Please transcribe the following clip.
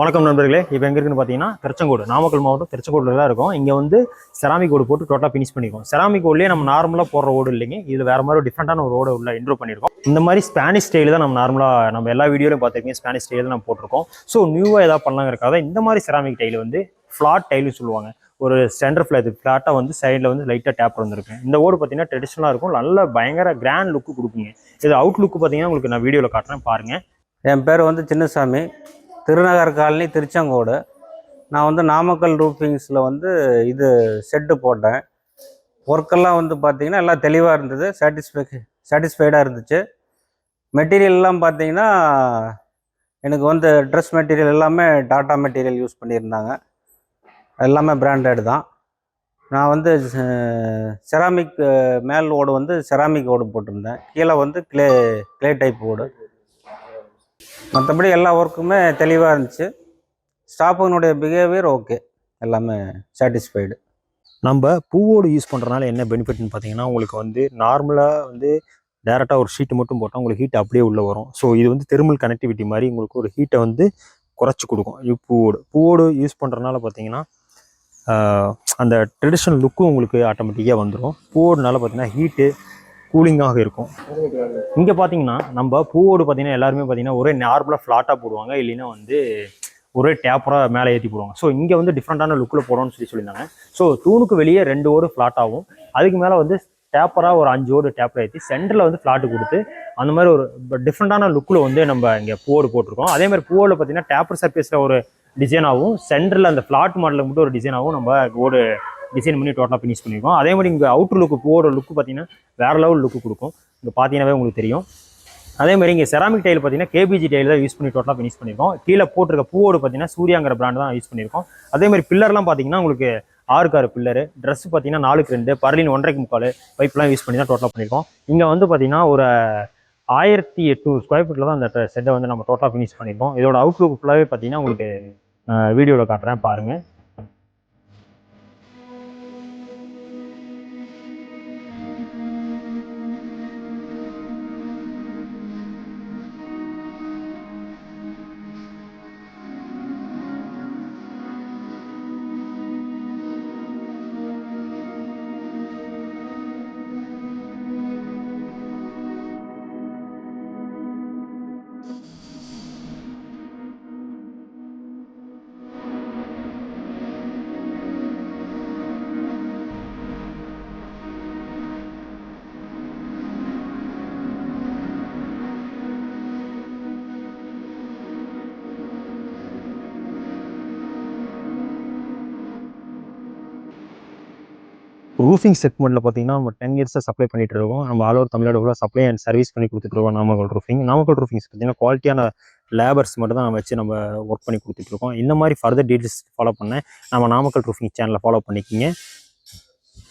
வணக்கம் நண்பர்களே. இப்போ எங்கே இருக்குன்னு பார்த்தீங்கன்னா திருச்செங்கோடு, நாமக்கல் மாவட்டம் திருச்செங்கோடில் தான் இருக்கும். இங்கே வந்து செராமிக் ஓடு போட்டு டோட்டலாக ஃபினிஷ் பண்ணியிருக்கோம். செராமிக் ஓடுலேயே நம்ம நார்மலாக போடுற ஓடு இல்லைங்க, இது வேறு மாதிரி டிஃப்ரெண்டான ஒரு ஓடு உள்ள இன்ட்ரோ பண்ணியிருக்கோம். இந்த மாதிரி ஸ்பானிஷ் ஸ்டைல் தான் நம்ம நார்மலாக நம்ம எல்லா வீடியோலையும் பார்த்துருக்கீங்க. ஸ்பானிஷ் ஸ்டைல் தான் நம்ம போட்டிருக்கோம். ஸோ நியூவாக ஏதாவது பண்ணலாங்கிறக்காக இந்த மாதிரி செராமிக் டைல் வந்து ஃப்ளாட் டைல்னு சொல்லுவாங்க. ஒரு சென்டர் ஃப்ளாட்டாக வந்து சைடில் வந்து லைட்டாக டேப்பர் வந்துருக்கு. இந்த ஓடு பார்த்தீங்கன்னா ட்ரெடிஷ்னலாக இருக்கும், நல்ல பயங்கர கிராண்ட் லுக்கு கொடுக்குங்க. இது அவுட் லுக்கு பார்த்தீங்கன்னா உங்களுக்கு நான் வீடியோவில் காட்டுறேன் பாருங்கள். என் பேர் வந்து சின்னசாமி, திருநகர் காலனி, திருச்செங்கோடு. நான் வந்து நாமக்கல் ரூஃபிங்ஸில் வந்து இது செட்டு போட்டேன். ஒர்க்கெல்லாம் வந்து பார்த்திங்கன்னா எல்லாம் தெளிவாக இருந்தது, சாட்டிஸ்ஃபைடாக இருந்துச்சு. மெட்டீரியல்லாம் பார்த்திங்கன்னா எனக்கு வந்து ட்ரெஸ் மெட்டீரியல் எல்லாமே டாட்டா மெட்டீரியல் யூஸ் பண்ணியிருந்தாங்க, எல்லாமே பிராண்டட் தான். நான் வந்து செராமிக் மேல் ஓடு வந்து செராமிக் ஓடு போட்டிருந்தேன், கீழே வந்து கிளே டைப் ஓடு. மற்றபடி எல்லா ஒர்க்குமே தெளிவாக இருந்துச்சு. ஸ்டாஃபுனுடைய பிஹேவியர் ஓகே, எல்லாமே சாட்டிஸ்ஃபைடு. நம்ம பூவோடு யூஸ் பண்ணுறதுனால என்ன பெனிஃபிட்னு பார்த்தீங்கன்னா, உங்களுக்கு வந்து நார்மலாக வந்து டேரெக்டாக ஒரு ஷீட்டு மட்டும் போட்டால் உங்களுக்கு ஹீட் அப்படியே உள்ளே வரும். ஸோ இது வந்து தெர்மல் கனெக்டிவிட்டி மாதிரி உங்களுக்கு ஒரு ஹீட்டை வந்து குறைச்சி கொடுக்கும். பூவோடு யூஸ் பண்ணுறதுனால பார்த்தீங்கன்னா அந்த ட்ரெடிஷ்னல் லுக்கும் உங்களுக்கு ஆட்டோமேட்டிக்காக வந்துடும். பூவோடுனால பார்த்தீங்கன்னா ஹீட்டு கூலிங்காக இருக்கும். இங்கே பார்த்தீங்கன்னா நம்ம பூவோடு பார்த்தீங்கன்னா எல்லாருமே பார்த்தீங்கன்னா ஒரே நார்மலாக ஃப்ளாட்டாக போடுவாங்க, இல்லைன்னா வந்து ஒரே டேப்பராக மேலே ஏற்றி போடுவாங்க. ஸோ இங்கே வந்து டிஃப்ரெண்ட்டான லுக்கில் போடணும்னு சொல்லியிருந்தாங்க. ஸோ தூணுக்கு வெளியே 2 ஓடு ஃப்ளாட்டாகவும், அதுக்கு மேலே வந்து டேப்பராக ஒரு 5 ஓடு டேப்பராக ஏற்றி சென்டரில் வந்து ஃப்ளாட்டு கொடுத்து அந்த மாதிரி ஒரு டிஃப்ரெண்ட்டான லுக்கில் வந்து நம்ம இங்கே பூவோடு போட்டிருக்கோம். அதேமாதிரி பூவோடு பார்த்தீங்கன்னா டேப்பர் சர்ஃபேஸில் ஒரு டிசைனாகவும், சென்டரில் அந்த ஃப்ளாட் மாடலில் மட்டும் ஒரு டிசைனாகவும் நம்ம ஓடு டிசைன் பண்ணி டோட்டலாக ஃபினிஷ் பண்ணியிருக்கோம். அதே மாதிரி இங்கே அவுட்ரு லுக்கு பூவோட லுக்கு பார்த்தீங்கன்னா வேறு லெவல் லுக்கு கொடுக்கும். இங்கே பார்த்தீங்கன்னாவே உங்களுக்கு தெரியும். அதே மாதிரி இங்கே செராமிக் டைல் பார்த்தீங்கன்னா கேபிஜி டைல் தான் யூஸ் பண்ணி டோட்டலாக ஃபினிஷ் பண்ணியிருக்கோம். கீழே போட்டிருக்க பூவோடு பார்த்தீங்கன்னா சூர்யாங்கிற பிராண்ட் தான் யூஸ் பண்ணியிருக்கோம். அதே மாதிரி பில்லர்லாம் பார்த்தீங்கன்னா உங்களுக்கு 6 பில்லரு, ட்ரெஸ் பார்த்தீங்கன்னா 4x2, பர்லின் 1.25 பைப்லாம் யூஸ் பண்ணி தான் டோட்டலாக பண்ணியிருக்கோம். இங்கே வந்து பார்த்தீங்கன்னா ஒரு 1800 ஸ்கொயர் ஃபீட்டில் தான் அந்த செட்டை வந்து நம்ம டோட்டலாக ஃபினிஷ் பண்ணியிருக்கோம். இதோட அவுட்லுக் ஃபுல்லாகவே பார்த்தீங்கன்னா உங்களுக்கு வீடியோவில் காட்டுறேன் பாருங்கள். ரூஃபிங் செக்மெண்ட்டில் பார்த்தீங்கன்னா நம்ம 10 இயர்ஸாக சப்ளை பண்ணிட்டு இருக்கோம். நம்ம ஆல் ஓவர் தமிழ்நாடு ஃபுல்லாக சப்ளை அண்ட் சர்வீஸ் பண்ணி கொடுத்துட்ருக்கோம். நாமக்கல் ரூஃபிங்ஸ் பார்த்தீங்கன்னா குவாலிட்டியான லேபர்ஸ் மட்டும் தான் வச்சு நம்ம ஒர்க் பண்ணி கொடுத்துட்ருக்கோம். இந்த மாதிரி ஃபர்தர் டீட்டெயில்ஸ் ஃபாலோ பண்ண நம்ம நாமக்கல் ரூஃபிங் சேனலை ஃபாலோ பண்ணிக்கிங்க.